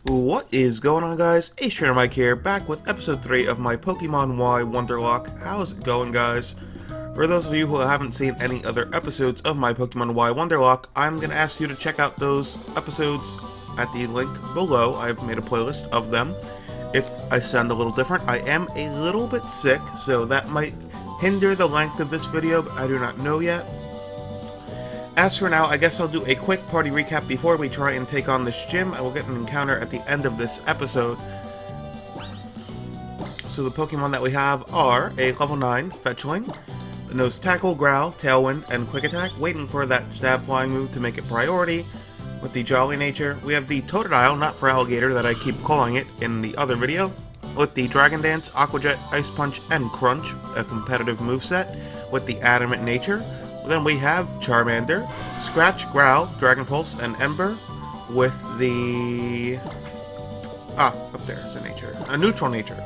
What is going on, guys? Ace Trainer Mike here, back with episode 3 of my Pokemon Y Wonderloke. How's it going, guys? For those of you who haven't seen any other episodes of my Pokemon Y Wonderloke, I'm going to ask you to check out those episodes at the link below. I've made a playlist of them. If I sound a little different, I am a little bit sick, so that might hinder the length of this video, but I do not know yet. As for now, I guess I'll do a quick party recap before we try and take on this gym. I will get an encounter at the end of this episode. So the Pokemon that we have are a level 9 Fetchling that knows Tackle, Growl, Tailwind, and Quick Attack, waiting for that Stab Flying move to make it priority. With the Jolly nature, we have the Totodile, not for Alligator that I keep calling it in the other video, with the Dragon Dance, Aqua Jet, Ice Punch, and Crunch, a competitive moveset, with the Adamant nature. Then we have Charmander, Scratch, Growl, Dragon Pulse, and Ember with the... up there is a nature. A neutral nature.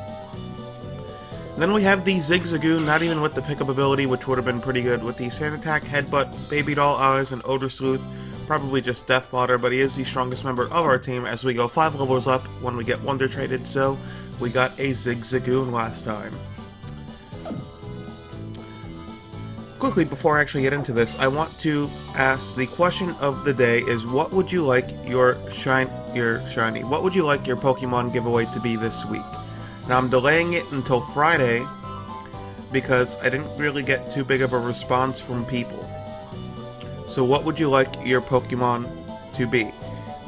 Then we have the Zigzagoon, not even with the pickup ability, which would have been pretty good, with the Sand Attack, Headbutt, Baby Doll Eyes, and Odor Sleuth. Probably just Death Plotter, but he is the strongest member of our team as we go 5 levels up when we get Wonder Traded, so we got a Zigzagoon last time. Quickly, before I actually get into this, I want to ask the question of the day is what would you like your shiny, what would you like your Pokemon giveaway to be this week? Now I'm delaying it until Friday because I didn't really get too big of a response from people. So what would you like your Pokemon to be?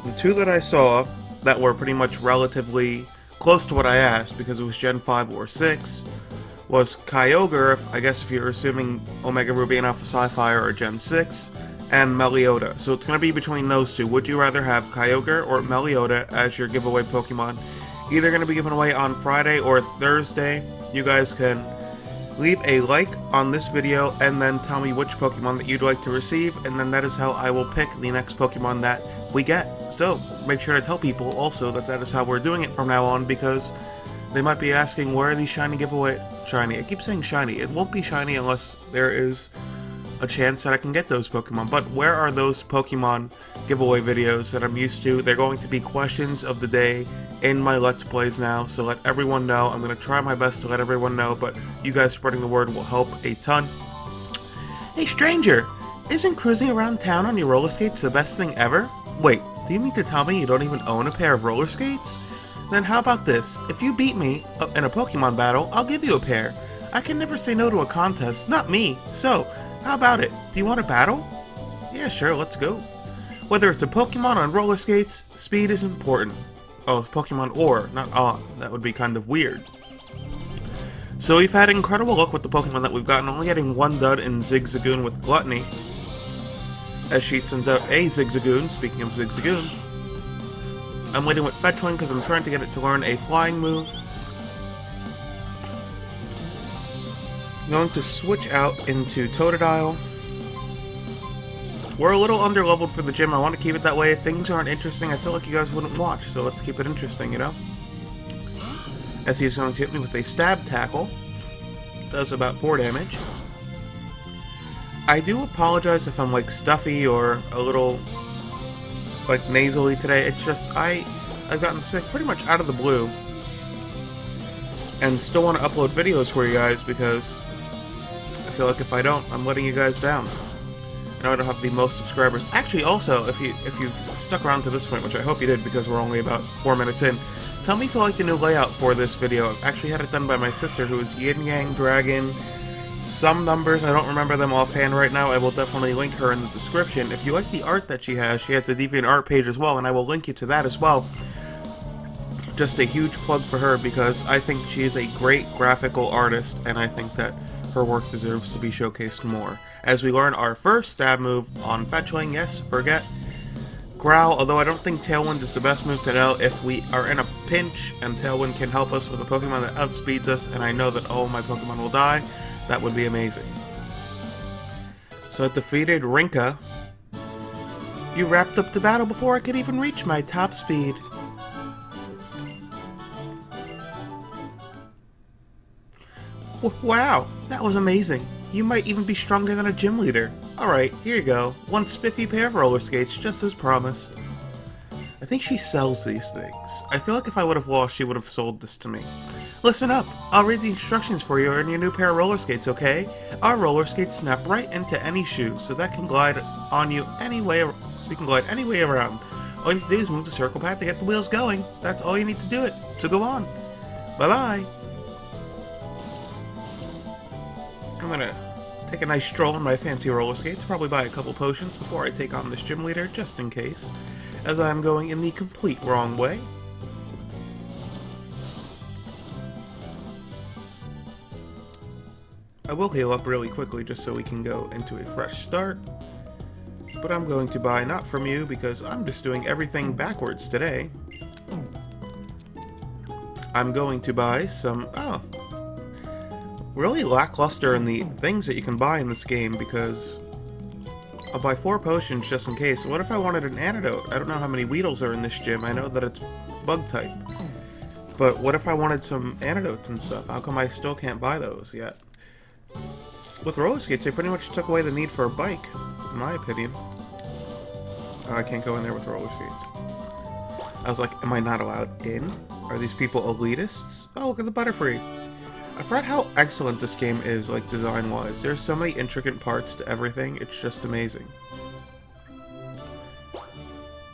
The two that I saw that were pretty much relatively close to what I asked because it was Gen 5 or 6 was Kyogre, I guess if you're assuming Omega Ruby and Alpha Sapphire or Gen 6, and Melioda. So it's going to be between those two. Would you rather have Kyogre or Melioda as your giveaway Pokemon? Either going to be given away on Friday or Thursday. You guys can leave a like on this video and then tell me which Pokemon that you'd like to receive, and then that is how I will pick the next Pokemon that we get. So make sure to tell people also that that is how we're doing it from now on, because they might be asking, where are these shiny giveaway... Shiny. I keep saying shiny. It won't be shiny unless there is a chance that I can get those Pokemon. But where are those Pokemon giveaway videos that I'm used to? They're going to be questions of the day in my Let's Plays now, so let everyone know. I'm going to try my best to let everyone know, but you guys spreading the word will help a ton. Hey stranger! Isn't cruising around town on your roller skates the best thing ever? Wait, do you mean to tell me you don't even own a pair of roller skates? Then how about this? If you beat me in a Pokemon battle, I'll give you a pair. I can never say no to a contest, not me. So, how about it? Do you want a battle? Yeah, sure, let's go. Whether it's a Pokemon on roller skates, speed is important. Oh, it's Pokemon or, not on. That would be kind of weird. So we've had incredible luck with the Pokemon that we've gotten, only getting one dud in Zigzagoon with Gluttony. As she sends out a Zigzagoon, speaking of Zigzagoon. I'm waiting with Fetchling because I'm trying to get it to learn a flying move. I'm going to switch out into Totodile. We're a little underleveled for the gym. I want to keep it that way. If things aren't interesting, I feel like you guys wouldn't watch, so let's keep it interesting, you know? As he's going to hit me with a Stab Tackle. Does about 4 damage. I do apologize if I'm like stuffy or a little like nasally today. It's just I've gotten sick pretty much out of the blue and still want to upload videos for you guys because I feel like if I don't, I'm letting you guys down. I know I don't have the most subscribers. Actually, also, if you've stuck around to this point, which I hope you did because we're only about 4 minutes in, tell me if you like the new layout for this video. I've actually had it done by my sister, who is Yin Yang Dragon. Some numbers, I don't remember them offhand right now. I will definitely link her in the description. If you like the art that she has a DeviantArt page as well, and I will link you to that as well. Just a huge plug for her because I think she is a great graphical artist, and I think that her work deserves to be showcased more. As we learn our first stab move on Fetchling, yes, forget Growl, although I don't think Tailwind is the best move to know if we are in a pinch and Tailwind can help us with a Pokemon that outspeeds us, and I know that all my Pokemon will die. That would be amazing. So I defeated Rinka. You wrapped up the battle before I could even reach my top speed. Wow, that was amazing. You might even be stronger than a gym leader. Alright, here you go. One spiffy pair of roller skates, just as promised. I think she sells these things. I feel like if I would have lost, she would have sold this to me. Listen up! I'll read the instructions for you in your new pair of roller skates, okay? Our roller skates snap right into any shoe, so that can glide on you any way, so you can glide any way around. All you need to do is move the circle pad to get the wheels going. That's all you need to do it. So go on. Bye-bye. I'm gonna take a nice stroll on my fancy roller skates, probably buy a couple potions before I take on this gym leader, just in case, as I'm going in the complete wrong way. I will heal up really quickly just so we can go into a fresh start. But I'm going to buy not from you because I'm just doing everything backwards today. I'm going to buy some... oh. Really lackluster in the things that you can buy in this game because I'll buy 4 potions just in case. What if I wanted an antidote? I don't know how many Weedles are in this gym. I know that it's bug type. But what if I wanted some antidotes and stuff? How come I still can't buy those yet? With roller skates, they pretty much took away the need for a bike, in my opinion. Oh, I can't go in there with roller skates. I was like, am I not allowed in? Are these people elitists? Oh, look at the Butterfree. I've read how excellent this game is, like, design-wise. There's so many intricate parts to everything, it's just amazing.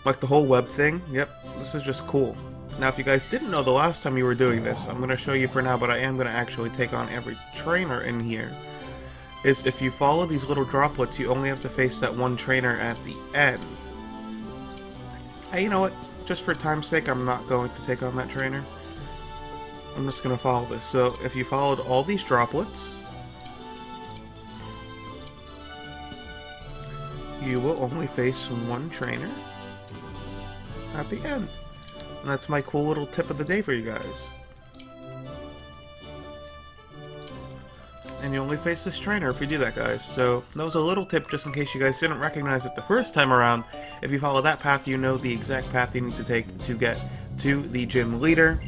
Like the whole web thing, yep, this is just cool. Now, if you guys didn't know the last time you were doing this, I'm going to show you for now, but I am going to actually take on every trainer in here. Is if you follow these little droplets, you only have to face that one trainer at the end. Hey, you know what? Just for time's sake, I'm not going to take on that trainer. I'm just going to follow this. So, if you followed all these droplets, you will only face one trainer at the end. And that's my cool little tip of the day for you guys. And you only face this trainer if you do that, guys. So, that was a little tip just in case you guys didn't recognize it the first time around. If you follow that path, you know the exact path you need to take to get to the gym leader.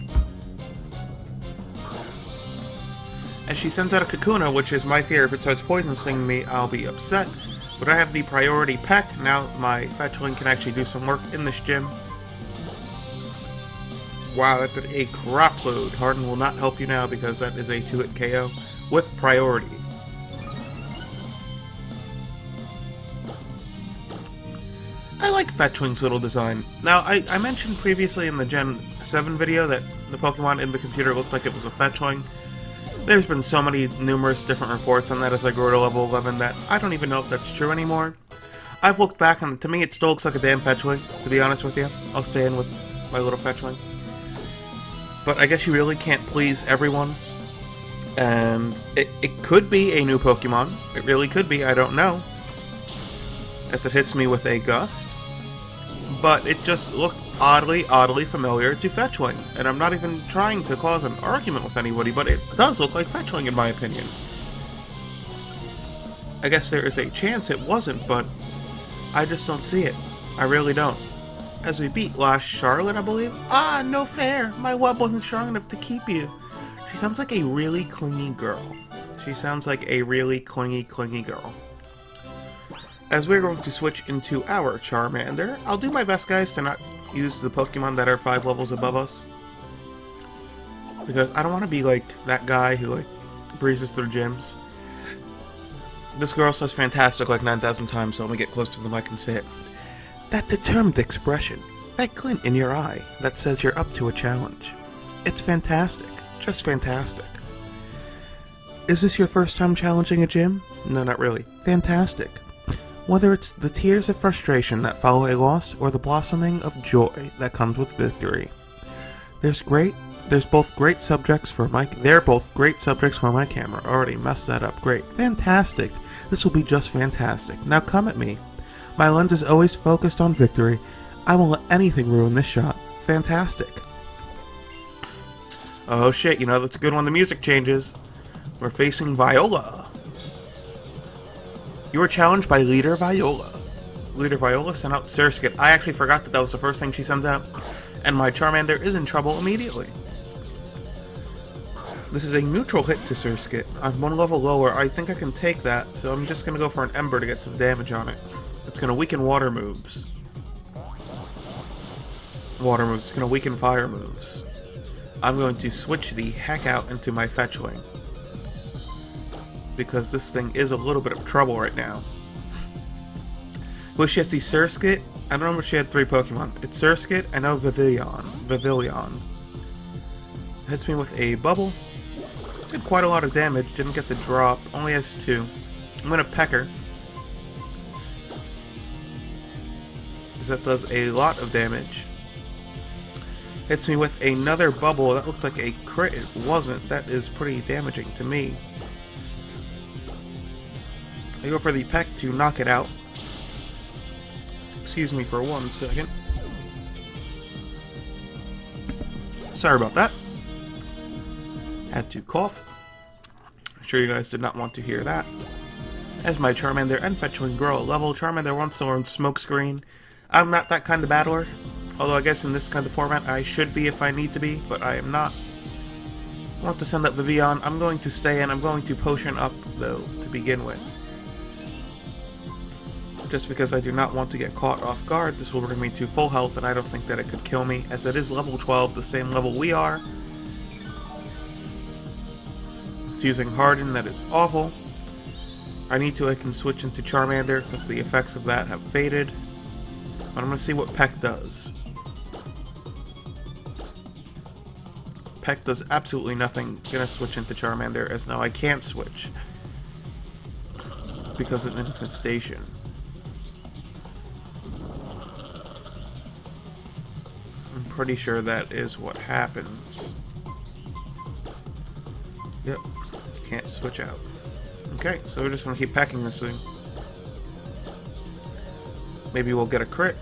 As she sends out a Kakuna, which is my fear. If it starts poisoning me, I'll be upset. But I have the priority peck. Now my Fetchling can actually do some work in this gym. Wow, that did a crap load. Harden will not help you now because that is a 2-hit KO with priority. I like Fetchling's little design. Now, I mentioned previously in the Gen 7 video that the Pokemon in the computer looked like it was a Fetchling. There's been so many numerous different reports on that as I grow to level 11 that I don't even know if that's true anymore. I've looked back and to me it still looks like a damn Fetchling, to be honest with you. I'll stay in with my little Fetchling. But I guess you really can't please everyone. And it could be a new Pokemon. It really could be, I don't know. As it hits me with a gust. But it just looked oddly familiar to Fetchling. And I'm not even trying to cause an argument with anybody, but it does look like Fetchling in my opinion. I guess there is a chance it wasn't, but I just don't see it. I really don't. As we beat last Charlotte, I believe. Ah, no fair! My web wasn't strong enough to keep you. She sounds like a really clingy girl. She sounds like a really clingy girl. As we're going to switch into our Charmander, I'll do my best, guys, to not use the Pokemon that are 5 levels above us. Because I don't want to be like that guy who, like, breezes through gyms. This girl says fantastic like 9,000 times, so let me get close to the mic and say it. That determined expression, that glint in your eye, that says you're up to a challenge. It's fantastic. Just fantastic. Is this your first time challenging a gym? No, not really. Fantastic. Whether it's the tears of frustration that follow a loss or the blossoming of joy that comes with victory. They're both great subjects for my camera. Already messed that up. Great. Fantastic. This will be just fantastic. Now come at me. My lens is always focused on victory. I won't let anything ruin this shot. Fantastic. Oh shit, you know that's a good one. The music changes. We're facing Viola. You were challenged by Leader Viola. Leader Viola sent out Surskit. I actually forgot that was the first thing she sends out. And my Charmander is in trouble immediately. This is a neutral hit to Surskit. I'm 1 level lower. I think I can take that, so I'm just going to go for an Ember to get some damage on it. It's going to weaken water moves. water moves. It's going to weaken fire moves. I'm going to switch the heck out into my Fetchling, because this thing is a little bit of trouble right now. Well, she has the Surskit. I don't remember if she had 3 Pokemon. It's Surskit, I know Vivillon. Hits me with a Bubble. Did quite a lot of damage, didn't get the drop, only has 2. I'm gonna Peck her, because that does a lot of damage. Hits me with another Bubble. That looked like a crit. It wasn't. That is pretty damaging to me. I go for the Peck to knock it out. Excuse me for 1 second. Sorry about that. Had to cough. I'm sure you guys did not want to hear that. As my Charmander and Fetchling grow a level, Charmander wants to learn Smokescreen. I'm not that kind of battler. Although I guess in this kind of format I should be if I need to be, but I am not. I want to send up Vivillon. I'm going to stay in. I'm going to potion up, though, to begin with. Just because I do not want to get caught off guard. This will bring me to full health, and I don't think that it could kill me, as it is level 12, the same level we are. It's using Harden, that is awful. I can switch into Charmander, because the effects of that have faded. But I'm going to see what Peck does. Peck does absolutely nothing. I'm going to switch into Charmander, as now I can't switch because of infestation. I'm pretty sure that is what happens. Yep, can't switch out. Okay, so we're just going to keep packing this thing. Maybe we'll get a crit.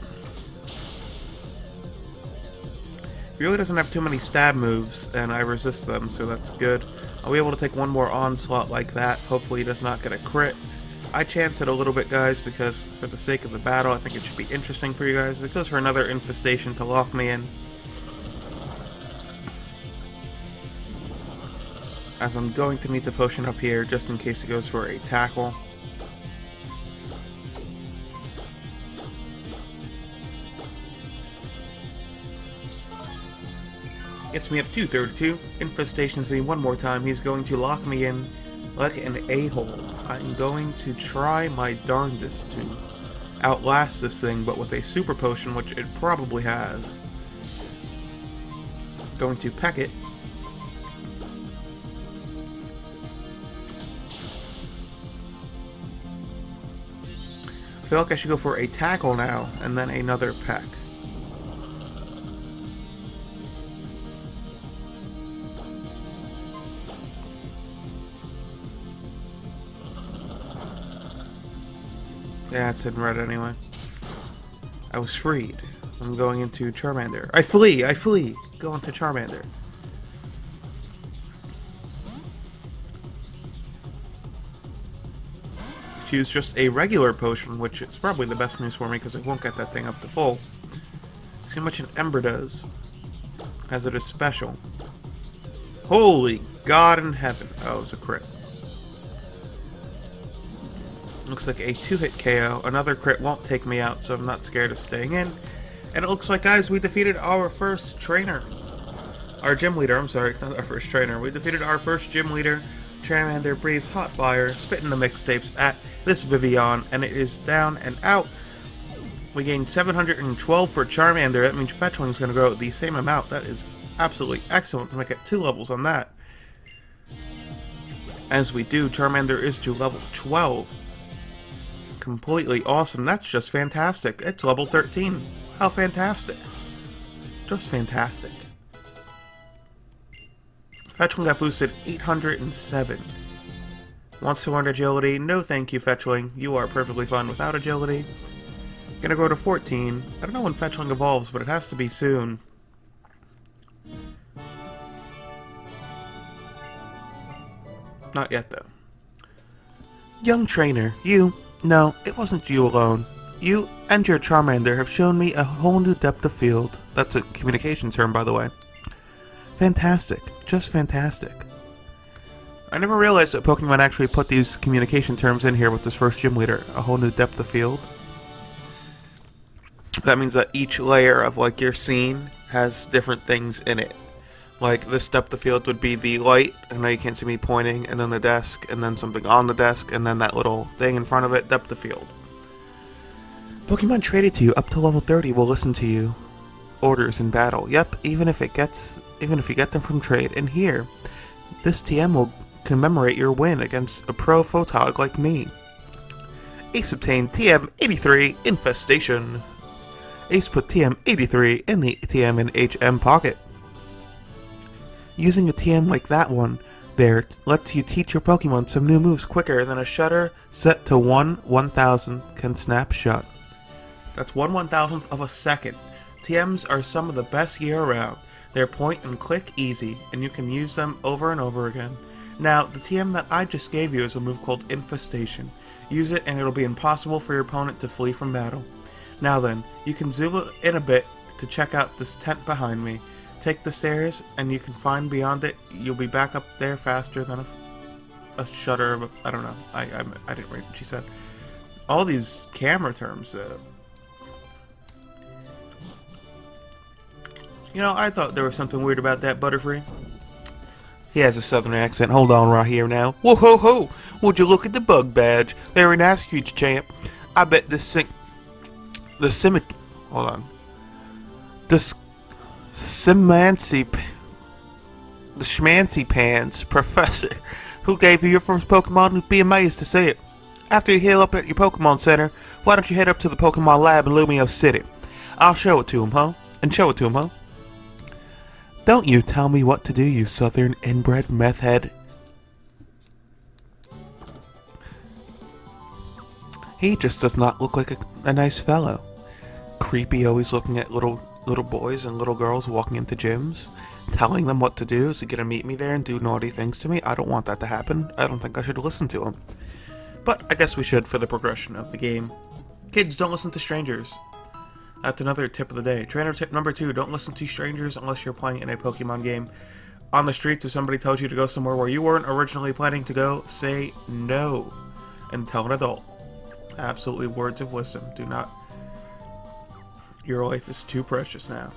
He really doesn't have too many stab moves, and I resist them, so that's good. I'll be able to take one more onslaught like that. Hopefully he does not get a crit. I chance it a little bit, guys, because for the sake of the battle, I think it should be interesting for you guys. It goes for another infestation to lock me in. As I'm going to need to potion up here, just in case it goes for a tackle. Gets me up to 32. Infestations me one more time. He's going to lock me in like an a-hole. I'm going to try my darndest to outlast this thing, but with a super potion, which it probably has. Going to peck it. I feel like I should go for a tackle now, and then another peck. Yeah, it's in red anyway. I was freed. I'm going into Charmander. I flee! I flee! Go into Charmander. Choose just a regular potion, which is probably the best news for me because it won't get that thing up to full. See how much an Ember does, as it is special. Holy God in heaven. Oh, it was a crit. Looks like a 2-hit KO. Another crit won't take me out, so I'm not scared of staying in. And it looks like, guys, we defeated our first trainer. Our gym leader, I'm sorry, not our first trainer. We defeated our first gym leader. Charmander breathes hot fire, spitting the mixtapes at this Vivillon, and it is down and out. We gained 712 for Charmander. That means Fetchling is going to grow the same amount. That is absolutely excellent to make it 2 levels on that. As we do, Charmander is to level 12. Completely awesome. That's just fantastic. It's level 13. How fantastic. Just fantastic. Fetchling got boosted 807. Wants to learn agility. No thank you, Fetchling. You are perfectly fine without agility. Gonna go to 14. I don't know when Fetchling evolves, but it has to be soon. Not yet, though. Young trainer, you... No, it wasn't you alone. You and your Charmander have shown me a whole new depth of field. That's a communication term, by the way. Fantastic. Just fantastic. I never realized that Pokemon actually put these communication terms in here with this first gym leader. A whole new depth of field. That means that each layer of like your scene has different things in it. Like this depth of field would be the light, and now you can't see me pointing, and then the desk, and then something on the desk, and then that little thing in front of it, depth of field. Pokemon traded to you up to level 30 will listen to you. Orders in battle. Yep, even if you get them from trade. And here, this TM will commemorate your win against a pro photog like me. Ace obtained TM83 Infestation. Ace put TM83 in the TM and HM pocket. Using a TM like that one there lets you teach your Pokemon some new moves quicker than a shutter set to 1/1000 can snapshot. That's 1/1000th of a second. TMs are some of the best gear around. They're point and click easy, and you can use them over and over again. Now, the TM that I just gave you is a move called Infestation. Use it and it'll be impossible for your opponent to flee from battle. Now then, you can zoom in a bit to check out this tent behind me. Take the stairs and you can find beyond it. You'll be back up there faster than a shutter of I don't know. I didn't read what she said. All these camera terms. You know, I thought there was something weird about that Butterfree. He has a southern accent. Hold on right here now. Whoa ho ho! Would you look at the bug badge? Very nice, huge champ. I bet hold on. The Schmancy Pants Professor who gave you your first Pokemon would be amazed to see it. After you heal up at your Pokemon Center, why don't you head up to the Pokemon Lab in Lumio City? I'll show it to him, huh? Don't you tell me what to do, you southern inbred meth head. He just does not look like a nice fellow. Creepy, always looking at little boys and little girls walking into gyms, telling them what to do. Is he gonna meet me there and do naughty things to me? I don't want that to happen. I don't think I should listen to him. But I guess we should for the progression of the game. Kids, don't listen to strangers. That's another tip of the day. Trainer tip number 2, don't listen to strangers unless you're playing in a Pokemon game. On the streets, if somebody tells you to go somewhere where you weren't originally planning to go, say no. And tell an adult. Absolutely words of wisdom. Do not. Your life is too precious now.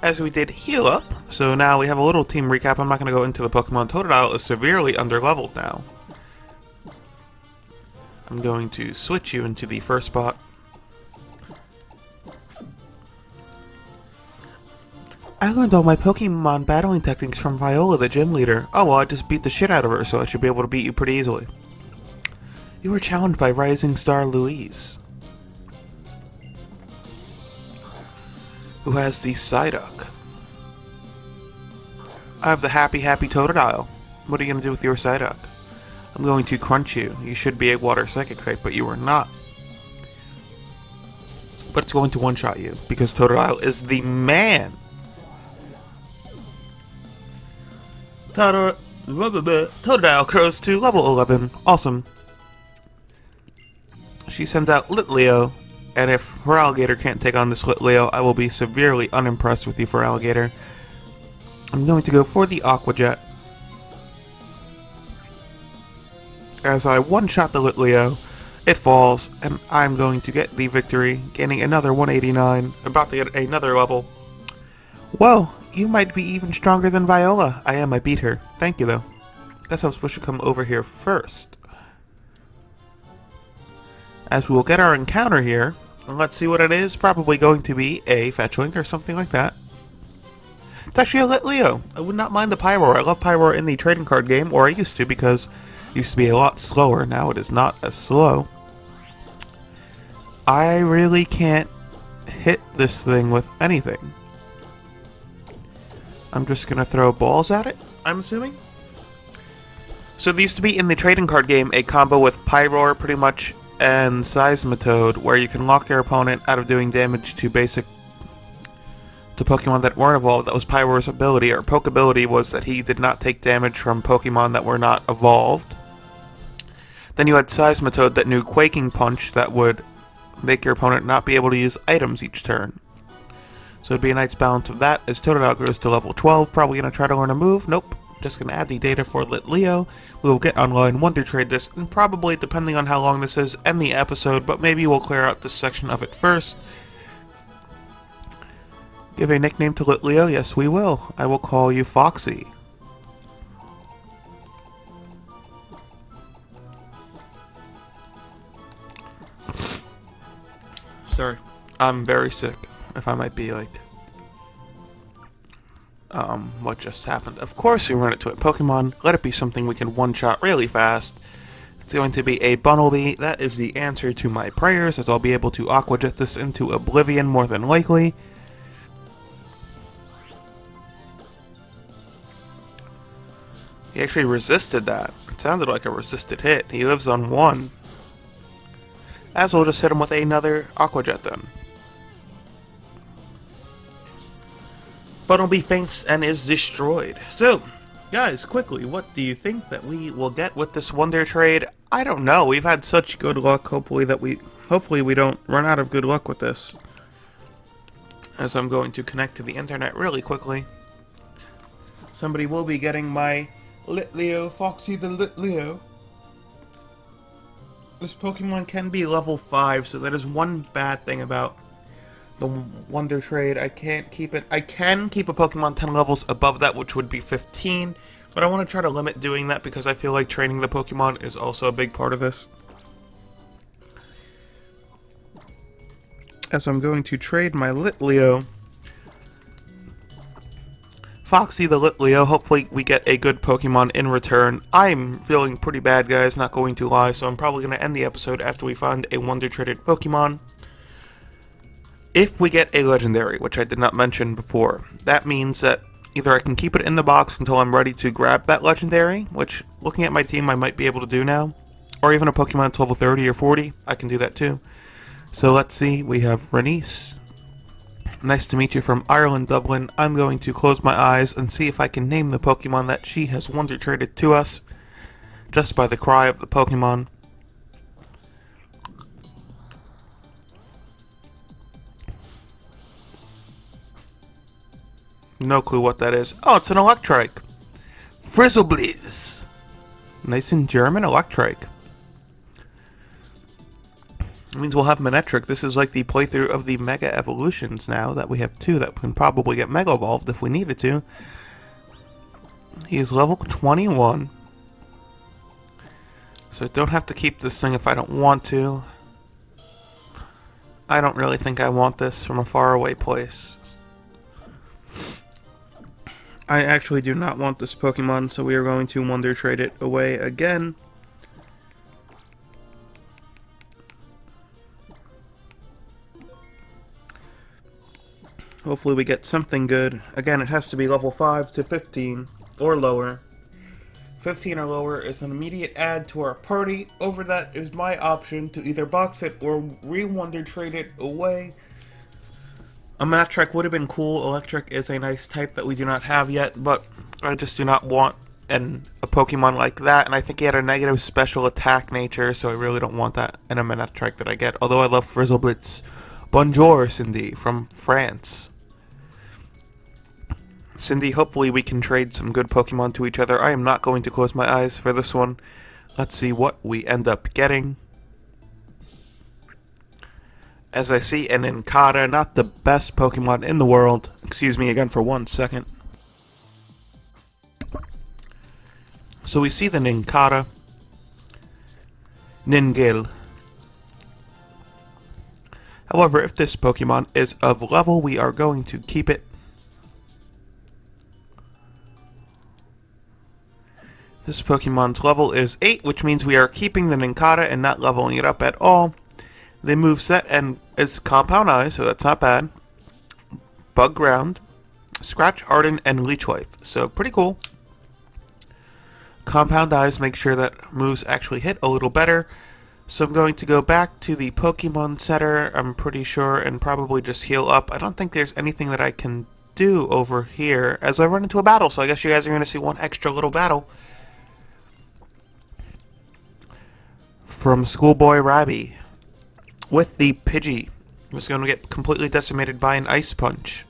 As we did heal up, so now we have a little team recap. I'm not going to go into the Pokemon. Totodile is severely underleveled now. I'm going to switch you into the first spot. I learned all my Pokemon battling techniques from Viola, the gym leader. Oh well, I just beat the shit out of her, so I should be able to beat you pretty easily. You were challenged by Rising Star Louise, who has the Psyduck. I have the Happy Totodile. What are you going to do with your Psyduck? I'm going to crunch you. You should be a Water Psychic type, but you are not. But it's going to one-shot you, because Totodile is the man! Totodile grows to level 11. Awesome. She sends out Litleo, and if Feraligatr can't take on this Litleo, I will be severely unimpressed with you, Feraligatr. I'm going to go for the Aqua Jet. As I one-shot the Litleo, it falls, and I'm going to get the victory, gaining another 189, about to get another level. Whoa, you might be even stronger than Viola. I beat her. Thank you, though. Guess I'm supposed to come over here first. As we will get our encounter here, and let's see what it is. Probably going to be a Fetchwing or something like that. It's actually a Litleo. I would not mind the Pyroar. I love Pyroar in the trading card game, or I used to, because it used to be a lot slower. Now it is not as slow. I really can't hit this thing with anything. I'm just gonna throw balls at it, I'm assuming? So there used to be in the trading card game a combo with Pyroar pretty much and Seismitoad, where you can lock your opponent out of doing damage to Pokemon that weren't evolved. That was Pyroar's ability, or Pokeability was that he did not take damage from Pokemon that were not evolved. Then you had Seismitoad that knew Quaking Punch that would make your opponent not be able to use items each turn. So it'd be a nice balance of that. As Totodile grows to level 12, probably going to try to learn a move. Nope. just going to add the data for Litleo. We will get online, Wonder Trade this, and probably, depending on how long this is, end the episode, but maybe we'll clear out this section of it first. Give a nickname to Litleo? Yes, we will. I will call you Foxy. Sorry, I'm very sick, if I might be like, what just happened. Of course we run it to a Pokemon, let it be something we can one-shot really fast. It's going to be a Bunnelby. That is the answer to my prayers, as I'll be able to Aqua Jet this into oblivion more than likely. He actually resisted that. It sounded like a resisted hit. He lives on 1. As we'll just hit him with another Aqua Jet then. Bunnelby faints and is destroyed. So, guys, quickly, what do you think that we will get with this Wonder Trade? I don't know. We've had such good luck. Hopefully we don't run out of good luck with this. As I'm going to connect to the internet really quickly. Somebody will be getting my Litleo, Foxy the Litleo. This Pokemon can be level 5, so that is one bad thing about the Wonder Trade. I can't keep it. I can keep a Pokemon 10 levels above that, which would be 15, but I want to try to limit doing that because I feel like training the Pokemon is also a big part of this. As I'm going to trade my Litleo, Foxy the Litleo. Hopefully we get a good Pokemon in return. I'm feeling pretty bad, guys, not going to lie, so I'm probably going to end the episode after we find a Wonder Traded Pokemon. If we get a Legendary, which I did not mention before, that means that either I can keep it in the box until I'm ready to grab that Legendary, which, looking at my team, I might be able to do now, or even a Pokemon that's level 30 or 40, I can do that too. So let's see, we have Renice. Nice to meet you from Ireland, Dublin. I'm going to close my eyes and see if I can name the Pokemon that she has Wonder Traded to us, just by the cry of the Pokemon. No clue what that is. Oh, it's an Electrike. Frizzlebliz. Nice in German, Electrike. It means we'll have Manectric. This is like the playthrough of the Mega Evolutions now, that we have 2 that can probably get Mega Evolved if we needed to. He is level 21. So I don't have to keep this thing if I don't want to. I don't really think I want this from a faraway place. I actually do not want this Pokemon, so we are going to Wonder Trade it away again. Hopefully we get something good. Again, it has to be level 5 to 15 or lower. 15 or lower is an immediate add to our party. Over that is my option to either box it or re-Wonder Trade it away. A Manectric would have been cool. Electric is a nice type that we do not have yet, but I just do not want a Pokemon like that, and I think he had a negative special attack nature, so I really don't want that in a Manectric that I get, although I love Frizzleblitz. Bonjour, Cindy, from France. Cindy, hopefully we can trade some good Pokemon to each other. I am not going to close my eyes for this one. Let's see what we end up getting. As I see an Nincada, not the best Pokemon in the world. Excuse me again for 1 second. So we see the Nincada. Ningil. However, if this Pokemon is of level, we are going to keep it. This Pokemon's level is 8, which means we are keeping the Nincada and not leveling it up at all. The moveset and is Compound Eye, so that's not bad. Bug Ground, Scratch, Harden, and Leech Life. So pretty cool. Compound Eyes make sure that moves actually hit a little better. So I'm going to go back to the Pokemon Center, I'm pretty sure, and probably just heal up. I don't think there's anything that I can do over here as I run into a battle, so I guess you guys are going to see one extra little battle. From Schoolboy Rabby. With the Pidgey. He was going to get completely decimated by an Ice Punch.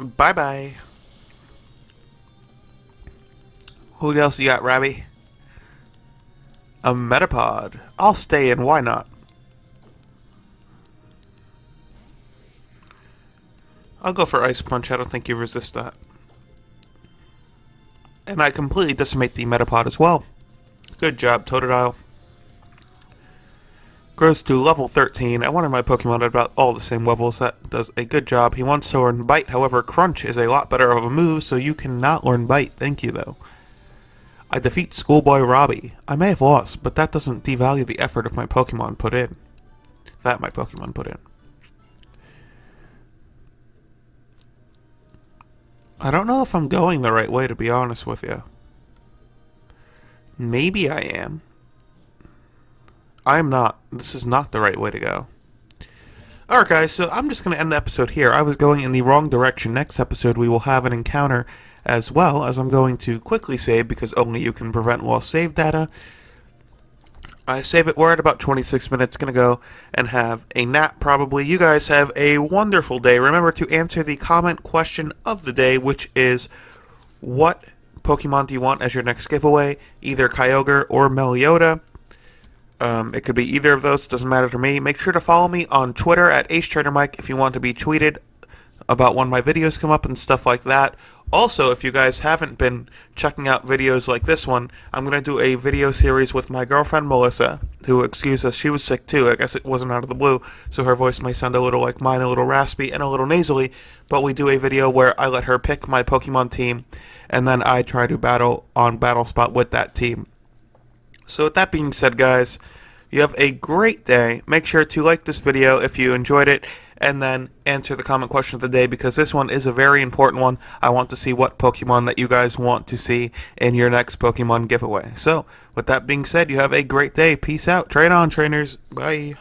Bye-bye. Who else you got, Rabby? A Metapod. I'll stay in, why not? I'll go for Ice Punch, I don't think you resist that. And I completely decimate the Metapod as well. Good job, Totodile. Grows to level 13. I wanted my Pokemon at about all the same levels. That does a good job. He wants to learn Bite, however, Crunch is a lot better of a move, so you cannot learn Bite. Thank you, though. I defeat Schoolboy Robbie. I may have lost, but that doesn't devalue the effort of my Pokemon put in. I don't know if I'm going the right way, to be honest with you. Maybe I am. I'm not. This is not the right way to go. Alright guys, so I'm just going to end the episode here. I was going in the wrong direction. Next episode we will have an encounter as well, as I'm going to quickly save because only you can prevent lost save data. I save it. We're at about 26 minutes. Going to go and have a nap probably. You guys have a wonderful day. Remember to answer the comment question of the day, which is what Pokemon do you want as your next giveaway? Either Kyogre or Melioda. It could be either of those, doesn't matter to me. Make sure to follow me on Twitter at AceTraderMike if you want to be tweeted about when my videos come up and stuff like that. Also, if you guys haven't been checking out videos like this one, I'm going to do a video series with my girlfriend Melissa, who, excuse us, she was sick too. I guess it wasn't out of the blue, so her voice may sound a little like mine, a little raspy and a little nasally, but we do a video where I let her pick my Pokemon team, and then I try to battle on Battle Spot with that team. So with that being said, guys, you have a great day. Make sure to like this video if you enjoyed it, and then answer the comment question of the day, because this one is a very important one. I want to see what Pokemon that you guys want to see in your next Pokemon giveaway. So with that being said, you have a great day. Peace out. Trade on, trainers. Bye.